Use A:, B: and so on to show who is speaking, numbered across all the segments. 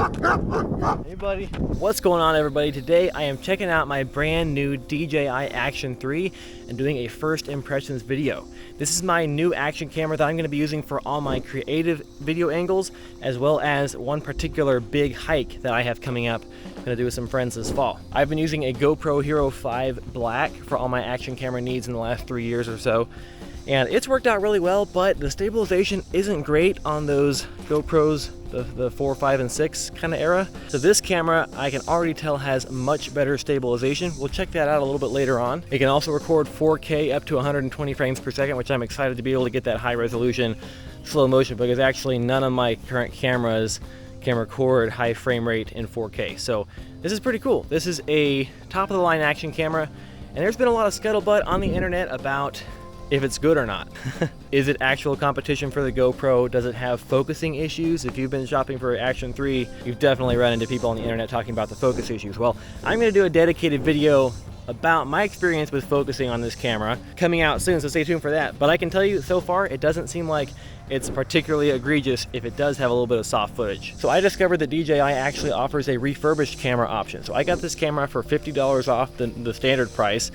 A: Hey buddy. What's going on, everybody? Today I am checking out my brand new DJI Action 3 and doing a first impressions video. This is my new action camera that I'm going to be using for all my creative video angles, as well as one particular big hike that I have coming up. I'm going to do with some friends this fall. I've been using a GoPro Hero 5 Black for all my action camera needs in the last 3 years or so. And it's worked out really well, but the stabilization isn't great on those GoPros, the 4, 5, and 6 kind of era. So this camera, I can already tell, has much better stabilization. We'll check that out a little bit later on. It can also record 4K up to 120 frames per second, which I'm excited to be able to get that high resolution slow motion, because actually none of my current cameras can record high frame rate in 4K. So this is pretty cool. This is a top of the line action camera, and there's been a lot of scuttlebutt on the internet about if it's good or not. Is it actual competition for the GoPro? Does it have focusing issues? If you've been shopping for Action 3, you've definitely run into people on the internet talking about the focus issues. Well, I'm gonna do a dedicated video about my experience with focusing on this camera coming out soon, so stay tuned for that. But I can tell you, so far, it doesn't seem like it's particularly egregious if it does have a little bit of soft footage. So I discovered that DJI actually offers a refurbished camera option. So I got this camera for $50 off the standard price,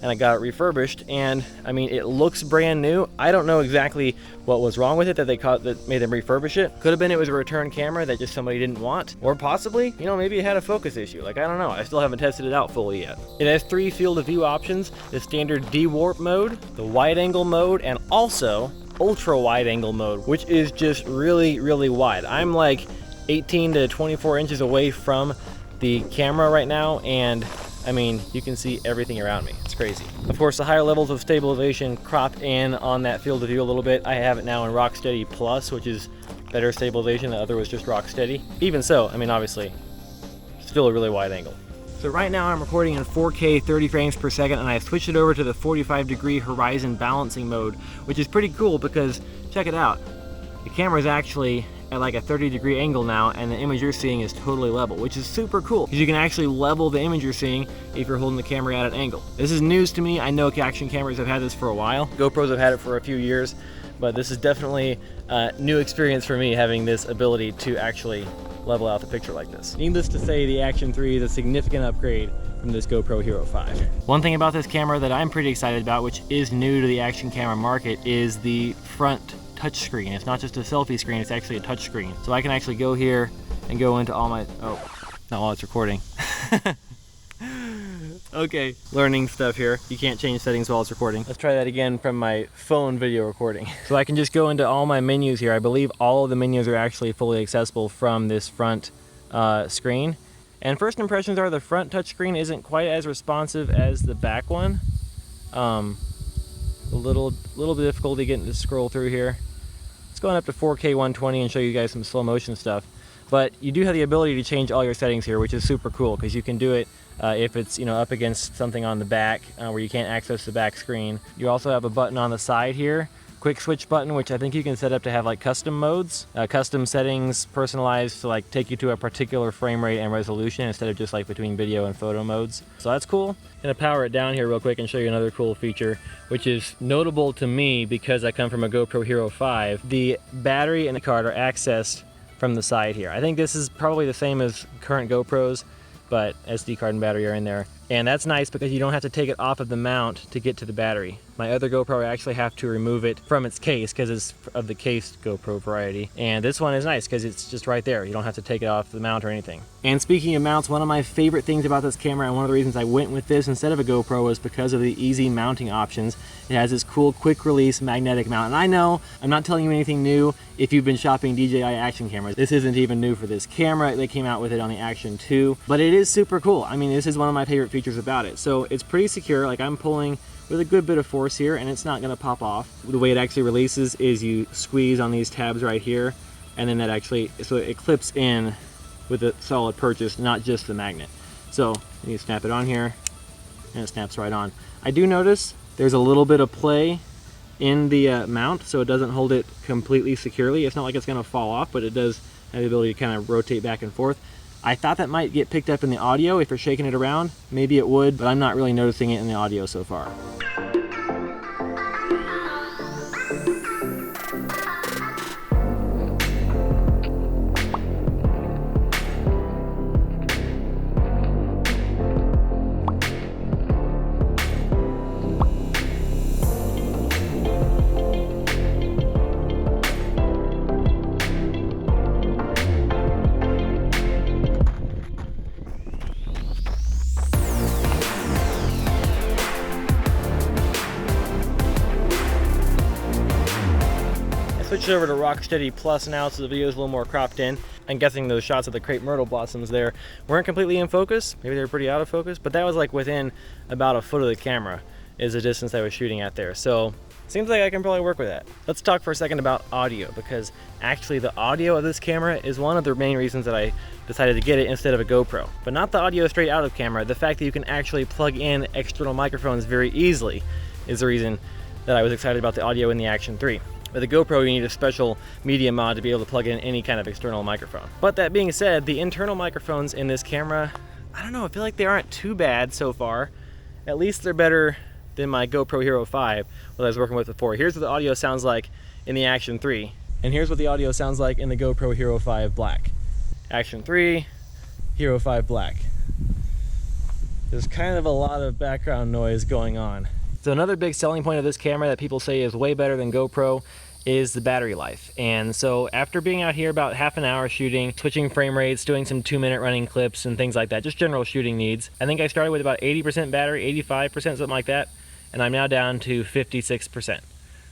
A: and I got it refurbished, and I mean, it looks brand new. I don't know exactly what was wrong with it that made them refurbish it. Could have been it was a return camera that just somebody didn't want, or possibly, you know, maybe it had a focus issue. Like, I don't know. I still haven't tested it out fully yet. It has 3 field of view options: the standard D-warp mode, the wide angle mode, and also ultra wide angle mode, which is just really, really wide. I'm like 18 to 24 inches away from the camera right now, and I mean, you can see everything around me. It's crazy. Of course, the higher levels of stabilization crop in on that field of view a little bit. I have it now in RockSteady Plus, which is better stabilization. The other was just RockSteady. Even so, I mean, obviously, still a really wide angle. So right now I'm recording in 4K 30 frames per second, and I've switched it over to the 45-degree horizon balancing mode, which is pretty cool because, check it out, the camera is actually at like a 30-degree angle now, and the image you're seeing is totally level, which is super cool because you can actually level the image you're seeing if you're holding the camera at an angle. This is news to me. I know action cameras have had this for a while. GoPros have had it for a few years, but this is definitely a new experience for me, having this ability to actually level out the picture like this. Needless to say, the Action 3 is a significant upgrade from this GoPro Hero 5. One thing about this camera that I'm pretty excited about, which is new to the action camera market, is the front touchscreen. It's not just a selfie screen, it's actually a touchscreen. So I can actually go here and go into all my, oh, not while it's recording. Okay, learning stuff here. You can't change settings while it's recording. Let's try that again from my phone video recording. So I can just go into all my menus here. I believe all of the menus are actually fully accessible from this front screen. And first impressions are the front touchscreen isn't quite as responsive as the back one. A little bit of difficulty getting to scroll through here. It's going up to 4K 120 and show you guys some slow motion stuff. But you do have the ability to change all your settings here, which is super cool because you can do it if it's, you know, up against something on the back where you can't access the back screen. You also have a button on the side here, quick switch button, which I think you can set up to have like custom modes, custom settings personalized to like take you to a particular frame rate and resolution instead of just like between video and photo modes. So that's cool. I'm gonna power it down here real quick and show you another cool feature, which is notable to me because I come from a GoPro Hero 5. The battery and the card are accessed from the side here. I think this is probably the same as current GoPros, but SD card and battery are in there. And that's nice because you don't have to take it off of the mount to get to the battery. My other GoPro, I actually have to remove it from its case because it's of the cased GoPro variety. And this one is nice because it's just right there. You don't have to take it off the mount or anything. And speaking of mounts, one of my favorite things about this camera, and one of the reasons I went with this instead of a GoPro, was because of the easy mounting options. It has this cool quick release magnetic mount. And I know I'm not telling you anything new if you've been shopping DJI action cameras. This isn't even new for this camera. They came out with it on the Action 2, but it is super cool. I mean, this is one of my favorite features about it. So it's pretty secure. Like, I'm pulling with a good bit of force here and it's not going to pop off. The way it actually releases is you squeeze on these tabs right here, and then that actually, so it clips in with a solid purchase, not just the magnet. So you snap it on here and it snaps right on. I do notice there's a little bit of play in the mount, so it doesn't hold it completely securely. It's not like it's going to fall off, but it does have the ability to kind of rotate back and forth. I thought that might get picked up in the audio if you're shaking it around. Maybe it would, but I'm not really noticing it in the audio so far. switched over to RockSteady Plus now, so the video is a little more cropped in. I'm guessing those shots of the crepe myrtle blossoms there weren't completely in focus. Maybe they were pretty out of focus, but that was like within about a foot of the camera is the distance I was shooting at there. So seems like I can probably work with that. Let's talk for a second about audio, because actually the audio of this camera is one of the main reasons that I decided to get it instead of a GoPro. But not the audio straight out of camera. The fact that you can actually plug in external microphones very easily is the reason that I was excited about the audio in the Action 3. With a GoPro, you need a special media mod to be able to plug in any kind of external microphone. But that being said, the internal microphones in this camera, I don't know, I feel like they aren't too bad so far. At least they're better than my GoPro Hero 5 that I was working with before. Here's what the audio sounds like in the Action 3, and here's what the audio sounds like in the GoPro Hero 5 Black. Action 3, Hero 5 Black. There's kind of a lot of background noise going on. So another big selling point of this camera that people say is way better than GoPro is the battery life. And so after being out here about half an hour shooting, switching frame rates, doing some 2-minute running clips and things like that, just general shooting needs, I think I started with about 80% battery, 85%, something like that, and I'm now down to 56%.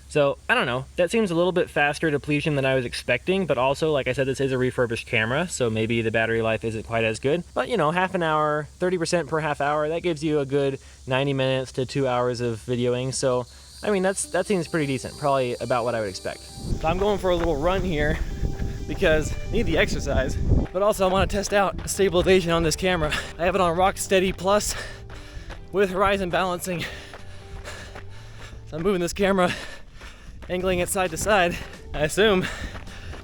A: So I don't know, that seems a little bit faster depletion than I was expecting, but also, like I said, this is a refurbished camera, so maybe the battery life isn't quite as good. But you know, half an hour, 30% per half hour, that gives you a good 90 minutes to 2 hours of videoing. So I mean, that seems pretty decent, probably about what I would expect. So I'm going for a little run here because I need the exercise, but also I want to test out stabilization on this camera. I have it on RockSteady Plus with horizon balancing. So I'm moving this camera, angling it side to side, I assume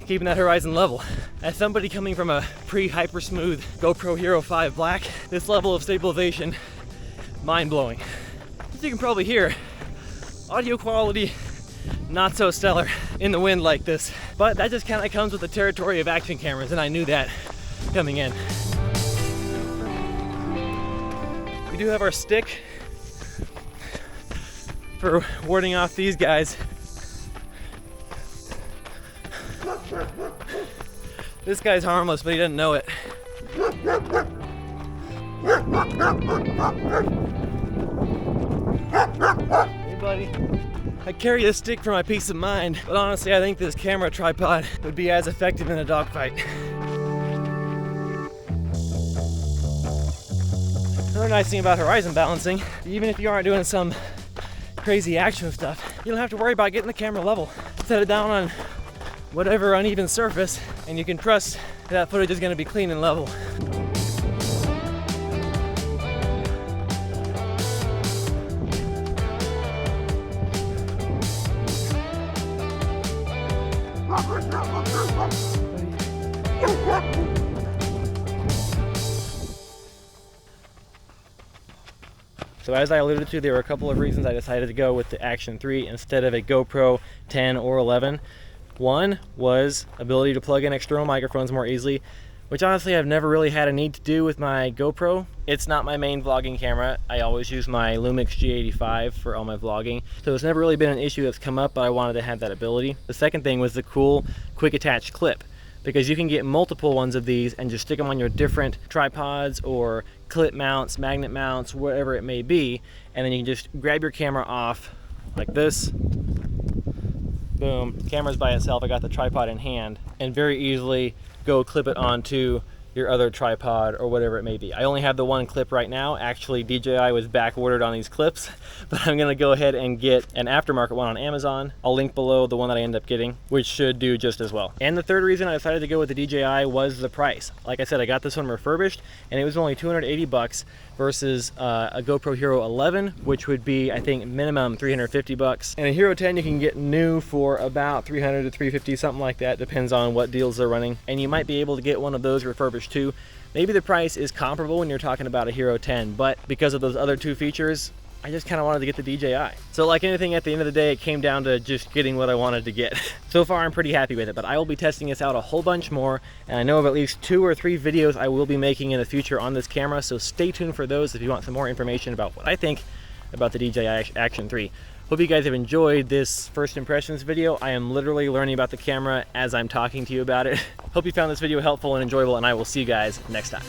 A: keeping that horizon level. As somebody coming from a pre-hyper smooth GoPro Hero 5 Black, this level of stabilization, mind-blowing. As you can probably hear, audio quality not so stellar in the wind like this, but that just kind of comes with the territory of action cameras, and I knew that coming in. We do have our stick for warding off these guys. This guy's harmless, but he doesn't know it. Hey buddy. I carry a stick for my peace of mind, but honestly I think this camera tripod would be as effective in a dogfight. Another nice thing about horizon balancing, even if you aren't doing some crazy action stuff, you don't have to worry about getting the camera level. Set it down on whatever uneven surface and you can trust that footage is going to be clean and level. So as I alluded to, there were a couple of reasons I decided to go with the Action 3 instead of a GoPro 10 or 11. One was ability to plug in external microphones more easily, which honestly I've never really had a need to do with my GoPro. It's not my main vlogging camera. I always use my Lumix G85 for all my vlogging, so it's never really been an issue that's come up, but I wanted to have that ability. The second thing was the cool quick attach clip, because you can get multiple ones of these and just stick them on your different tripods or clip mounts, magnet mounts, whatever it may be, and then you can just grab your camera off like this. Boom, camera's by itself, I got the tripod in hand, and very easily go clip it onto your other tripod or whatever it may be. I only have the one clip right now. Actually, DJI was back ordered on these clips, but I'm gonna go ahead and get an aftermarket one on Amazon. I'll link below the one that I end up getting, which should do just as well. And the third reason I decided to go with the DJI was the price. Like I said, I got this one refurbished and it was only 280 bucks versus a GoPro Hero 11, which would be, I think, minimum 350 bucks. And a Hero 10 you can get new for about 300 to 350, something like that, depends on what deals they're running. And you might be able to get one of those refurbished too. Maybe the price is comparable when you're talking about a Hero 10, but because of those other two features, I just kind of wanted to get the DJI. So like anything, at the end of the day, it came down to just getting what I wanted to get. So far, I'm pretty happy with it, but I will be testing this out a whole bunch more, and I know of at least 2 or 3 videos I will be making in the future on this camera, so stay tuned for those if you want some more information about what I think about the DJI Action 3. Hope you guys have enjoyed this first impressions video. I am literally learning about the camera as I'm talking to you about it. Hope you found this video helpful and enjoyable, and I will see you guys next time.